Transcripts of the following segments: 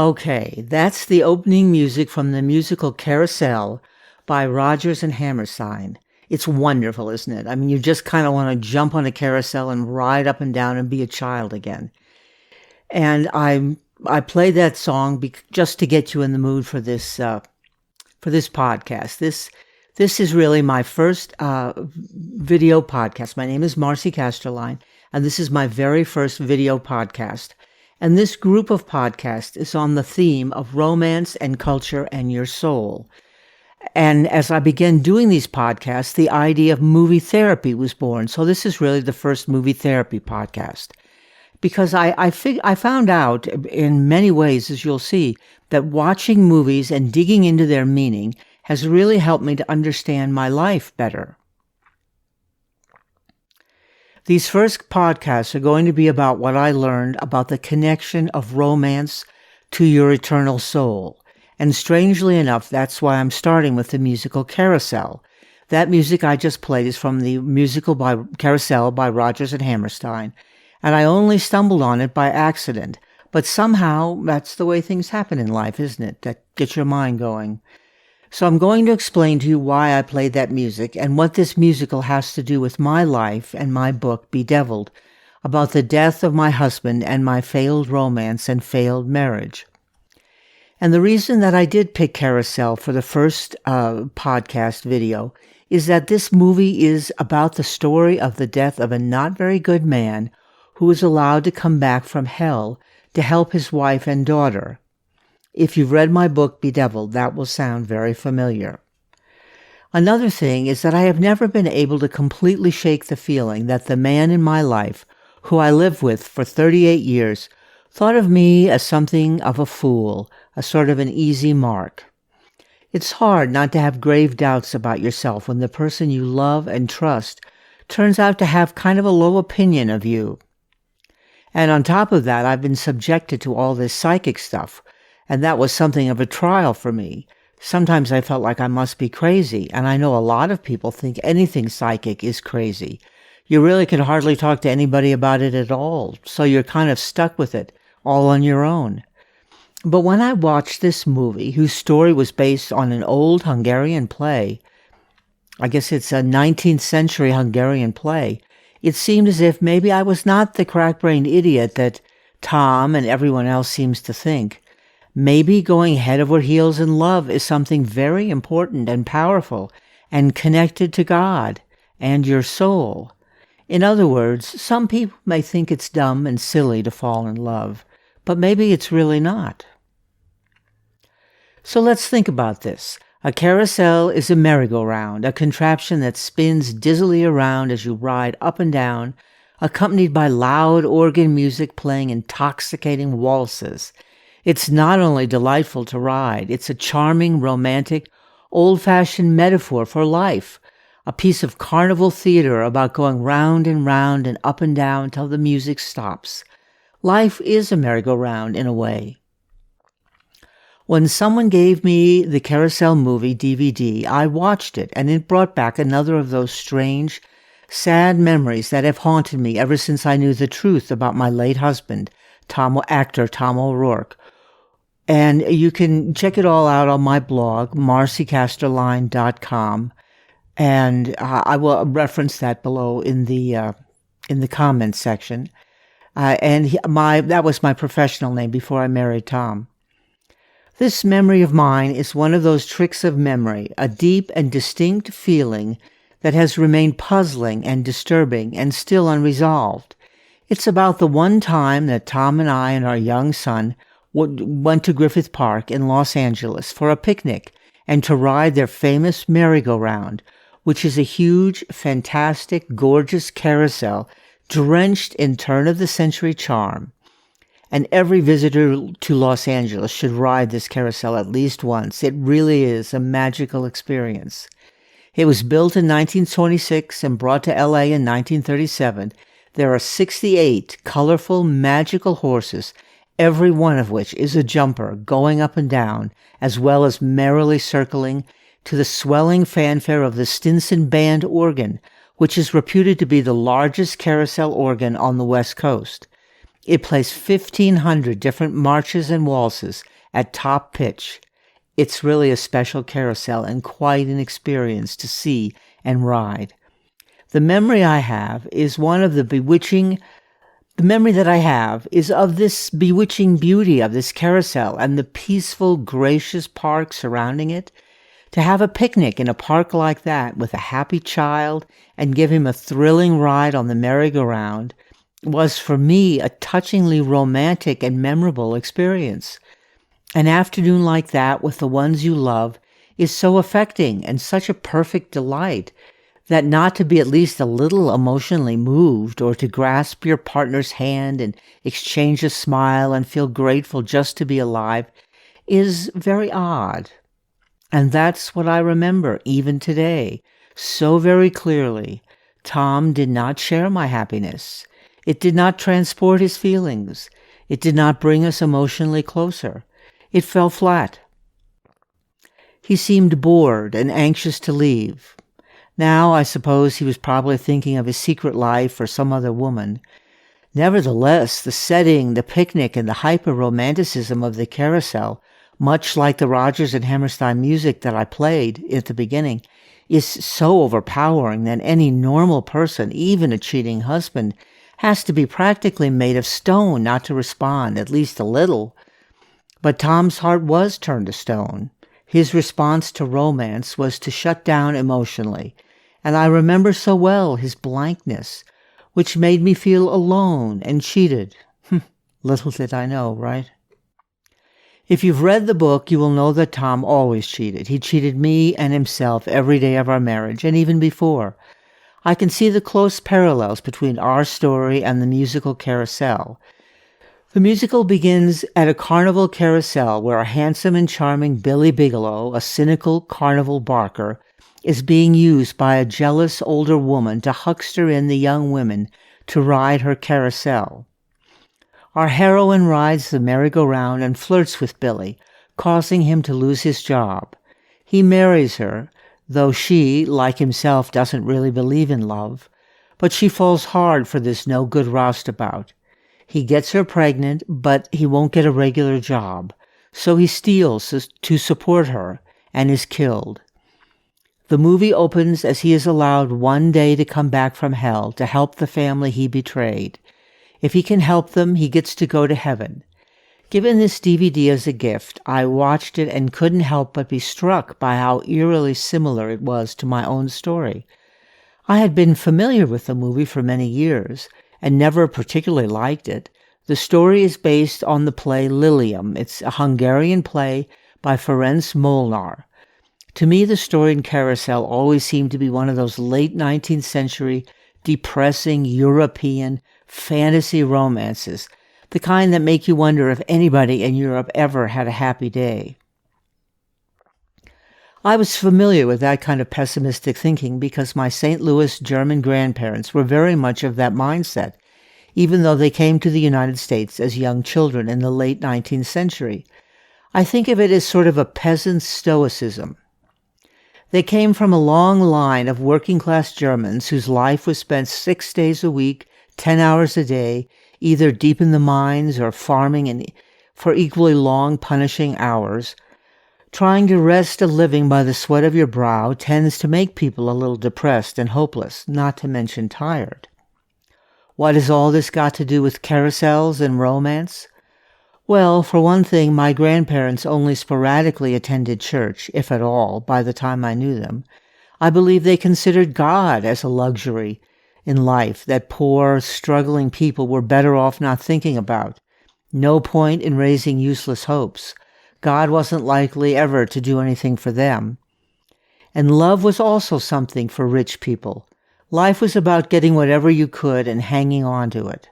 Okay, that's the opening music from the musical Carousel by Rodgers and Hammerstein. It's wonderful, isn't it? I mean, you just kind of want to jump on a carousel and ride up and down and be a child again. And I played that song just to get you in the mood for this podcast. This is really my first video podcast. My name is Marcy Casterline, and this is my very first video podcast. And this group of podcasts is on the theme of romance and culture and your soul. And as I began doing these podcasts, the idea of movie therapy was born. So this is really the first movie therapy podcast. Because I found out in many ways, as you'll see, that watching movies and digging into their meaning has really helped me to understand my life better. These first podcasts are going to be about what I learned about the connection of romance to your eternal soul. And strangely enough, that's why I'm starting with the musical Carousel. That music I just played is from the musical by Carousel by Rodgers and Hammerstein. And I only stumbled on it by accident. But somehow, that's the way things happen in life, isn't it? That gets your mind going. So I'm going to explain to you why I played that music and what this musical has to do with my life and my book, BEDEVILED, about the death of my husband and my failed romance and failed marriage. And the reason that I did pick Carousel for the first podcast video is that this movie is about the story of the death of a not very good man who was allowed to come back from hell to help his wife and daughter. If you've read my book, BEDEVILED, that will sound very familiar. Another thing is that I have never been able to completely shake the feeling that the man in my life, who I lived with for 38 years, thought of me as something of a fool, a sort of an easy mark. It's hard not to have grave doubts about yourself when the person you love and trust turns out to have kind of a low opinion of you. And on top of that, I've been subjected to all this psychic stuff, and that was something of a trial for me. Sometimes I felt like I must be crazy, and I know a lot of people think anything psychic is crazy. You really can hardly talk to anybody about it at all, so you're kind of stuck with it, all on your own. But when I watched this movie, whose story was based on an old Hungarian play, I guess it's a 19th century Hungarian play, it seemed as if maybe I was not the crack-brained idiot that Tom and everyone else seems to think. Maybe going head over heels in love is something very important and powerful and connected to God and your soul. In other words, some people may think it's dumb and silly to fall in love, but maybe it's really not. So let's think about this. A carousel is a merry-go-round, a contraption that spins dizzily around as you ride up and down, accompanied by loud organ music playing intoxicating waltzes. It's not only delightful to ride, it's a charming, romantic, old-fashioned metaphor for life, a piece of carnival theater about going round and up and down till the music stops. Life is a merry-go-round in a way. When someone gave me the Carousel movie DVD, I watched it, and it brought back another of those strange, sad memories that have haunted me ever since I knew the truth about my late husband, actor Tom O'Rourke. And you can check it all out on my blog, marcycasterline.com, and I will reference that below in the comments section. That was my professional name before I married Tom. This memory of mine is one of those tricks of memory, a deep and distinct feeling that has remained puzzling and disturbing and still unresolved. It's about the one time that Tom and I and our young son went to Griffith Park in Los Angeles for a picnic and to ride their famous merry-go-round, which is a huge, fantastic, gorgeous carousel drenched in turn-of-the-century charm. And every visitor to Los Angeles should ride this carousel at least once. It really is a magical experience. It was built in 1926 and brought to LA in 1937. There are 68 colorful, magical horses, every one of which is a jumper going up and down, as well as merrily circling to the swelling fanfare of the Stinson Band organ, which is reputed to be the largest carousel organ on the West Coast. It plays 1,500 different marches and waltzes at top pitch. It's really a special carousel and quite an experience to see and ride. The memory that I have is of this bewitching beauty of this carousel and the peaceful, gracious park surrounding it. To have a picnic in a park like that with a happy child and give him a thrilling ride on the merry-go-round was for me a touchingly romantic and memorable experience. An afternoon like that with the ones you love is so affecting and such a perfect delight that not to be at least a little emotionally moved or to grasp your partner's hand and exchange a smile and feel grateful just to be alive is very odd. And that's what I remember even today, so very clearly. Tom did not share my happiness. It did not transport his feelings. It did not bring us emotionally closer. It fell flat. He seemed bored and anxious to leave. Now, I suppose he was probably thinking of his secret life or some other woman. Nevertheless, the setting, the picnic, and the hyper-romanticism of the carousel, much like the Rodgers and Hammerstein music that I played at the beginning, is so overpowering that any normal person, even a cheating husband, has to be practically made of stone not to respond, at least a little. But Tom's heart was turned to stone. His response to romance was to shut down emotionally, and I remember so well his blankness, which made me feel alone and cheated. Little did I know, right? If you've read the book, you will know that Tom always cheated. He cheated me and himself every day of our marriage, and even before. I can see the close parallels between our story and the musical Carousel. The musical begins at a carnival carousel where a handsome and charming Billy Bigelow, a cynical carnival barker, is being used by a jealous older woman to huckster in the young women to ride her carousel. Our heroine rides the merry-go-round and flirts with Billy, causing him to lose his job. He marries her, though she, like himself, doesn't really believe in love, but she falls hard for this no-good roustabout. He gets her pregnant, but he won't get a regular job, so he steals to support her and is killed. The movie opens as he is allowed one day to come back from hell to help the family he betrayed. If he can help them, he gets to go to heaven. Given this DVD as a gift, I watched it and couldn't help but be struck by how eerily similar it was to my own story. I had been familiar with the movie for many years, and never particularly liked it. The story is based on the play Lilium. It's a Hungarian play by Ferenc Molnár. To me, the story in Carousel always seemed to be one of those late 19th century, depressing European fantasy romances, the kind that make you wonder if anybody in Europe ever had a happy day. I was familiar with that kind of pessimistic thinking because my St. Louis German grandparents were very much of that mindset, even though they came to the United States as young children in the late 19th century. I think of it as sort of a peasant stoicism. They came from a long line of working-class Germans whose life was spent 6 days a week, 10 hours a day, either deep in the mines or farming for equally long, punishing hours. Trying to wrest a living by the sweat of your brow tends to make people a little depressed and hopeless, not to mention tired. What has all this got to do with carousels and romance? Well, for one thing, my grandparents only sporadically attended church, if at all, by the time I knew them. I believe they considered God as a luxury in life that poor, struggling people were better off not thinking about. No point in raising useless hopes. God wasn't likely ever to do anything for them. And love was also something for rich people. Life was about getting whatever you could and hanging on to it.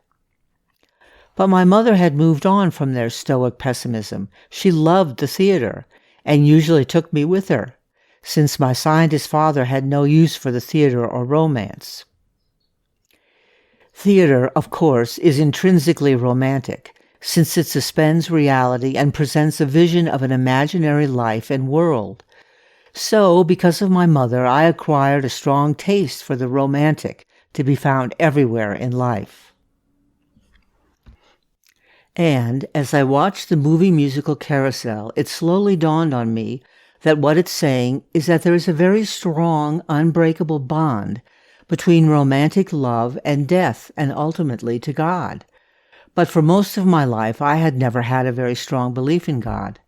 But my mother had moved on from their stoic pessimism. She loved the theater and usually took me with her, since my scientist father had no use for the theater or romance. Theater, of course, is intrinsically romantic, since it suspends reality and presents a vision of an imaginary life and world. So, because of my mother, I acquired a strong taste for the romantic, to be found everywhere in life. And as I watched the movie musical Carousel, it slowly dawned on me that what it's saying is that there is a very strong, unbreakable bond between romantic love and death, and ultimately to God. But for most of my life, I had never had a very strong belief in God.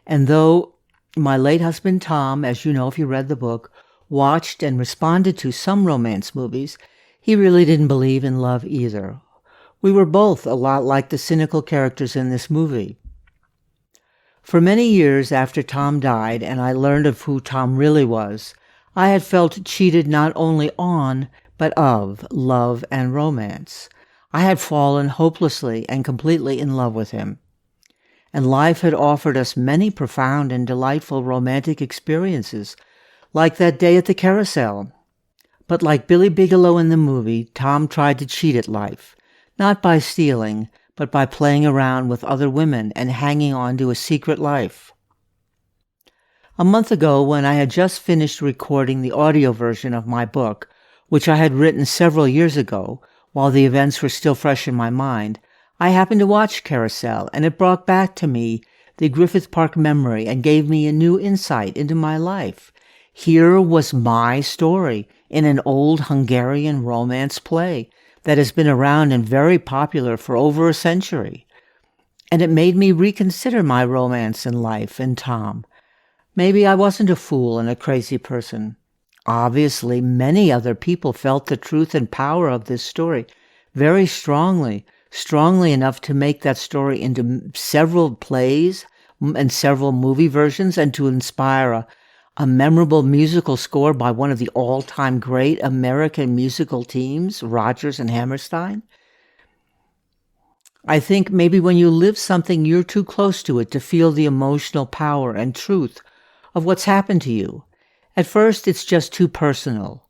And though my late husband Tom, as you know if you read the book, watched and responded to some romance movies, he really didn't believe in love either. We were both a lot like the cynical characters in this movie. For many years after Tom died and I learned of who Tom really was, I had felt cheated not only on, but of love and romance. I had fallen hopelessly and completely in love with him. And life had offered us many profound and delightful romantic experiences, like that day at the Carousel. But like Billy Bigelow in the movie, Tom tried to cheat at life, not by stealing, but by playing around with other women and hanging on to a secret life. A month ago, when I had just finished recording the audio version of my book, which I had written several years ago, while the events were still fresh in my mind, I happened to watch Carousel, and it brought back to me the Griffith Park memory and gave me a new insight into my life. Here was my story in an old Hungarian romance play that has been around and very popular for over a century. And it made me reconsider my romance in life and Tom. Maybe I wasn't a fool and a crazy person. Obviously, many other people felt the truth and power of this story very strongly enough to make that story into several plays and several movie versions and to inspire a memorable musical score by one of the all-time great American musical teams, Rodgers and Hammerstein. I think maybe when you live something, you're too close to it to feel the emotional power and truth of what's happened to you. At first, it's just too personal.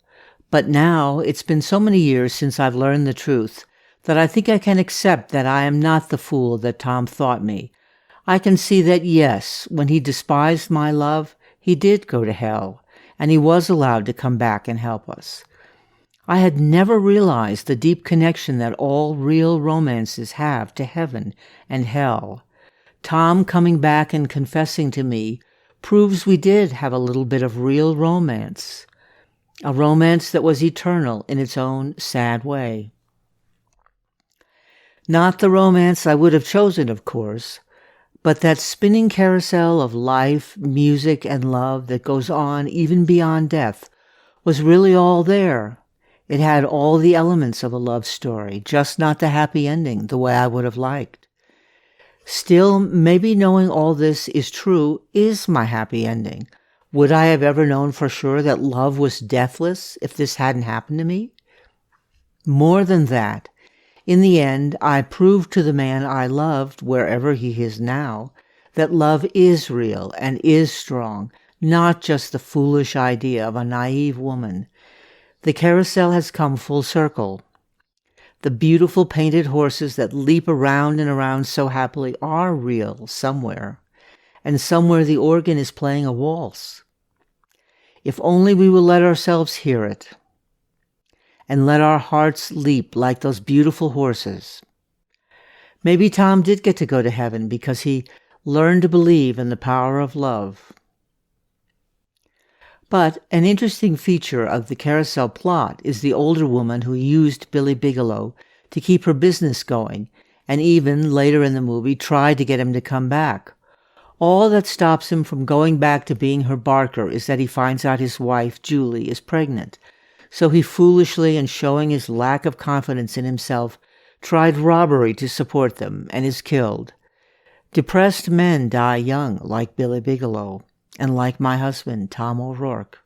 But now, it's been so many years since I've learned the truth that I think I can accept that I am not the fool that Tom thought me. I can see that, yes, when he despised my love, he did go to hell, and he was allowed to come back and help us. I had never realized the deep connection that all real romances have to heaven and hell. Tom coming back and confessing to me proves we did have a little bit of real romance, a romance that was eternal in its own sad way. Not the romance I would have chosen, of course, but that spinning carousel of life, music, and love that goes on even beyond death was really all there. It had all the elements of a love story, just not the happy ending the way I would have liked. Still, maybe knowing all this is true is my happy ending. Would I have ever known for sure that love was deathless if this hadn't happened to me? More than that, in the end, I proved to the man I loved, wherever he is now, that love is real and is strong, not just the foolish idea of a naive woman. The carousel has come full circle. The beautiful painted horses that leap around and around so happily are real somewhere, and somewhere the organ is playing a waltz. If only we will let ourselves hear it, and let our hearts leap like those beautiful horses. Maybe Tom did get to go to heaven because he learned to believe in the power of love. But an interesting feature of the carousel plot is the older woman who used Billy Bigelow to keep her business going, and even, later in the movie, tried to get him to come back. All that stops him from going back to being her barker is that he finds out his wife, Julie, is pregnant. So he foolishly, and showing his lack of confidence in himself, tried robbery to support them and is killed. Depressed men die young, like Billy Bigelow, and like my husband, Tom O'Rourke.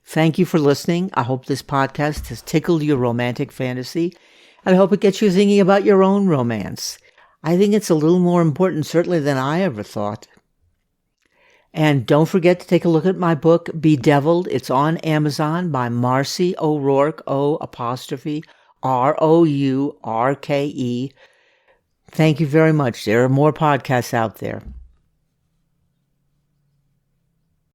Thank you for listening. I hope this podcast has tickled your romantic fantasy, and I hope it gets you thinking about your own romance. I think it's a little more important, certainly, than I ever thought. And don't forget to take a look at my book, Bedeviled. It's on Amazon by Marcy O'Rourke, O''Rourke. Thank you very much. There are more podcasts out there.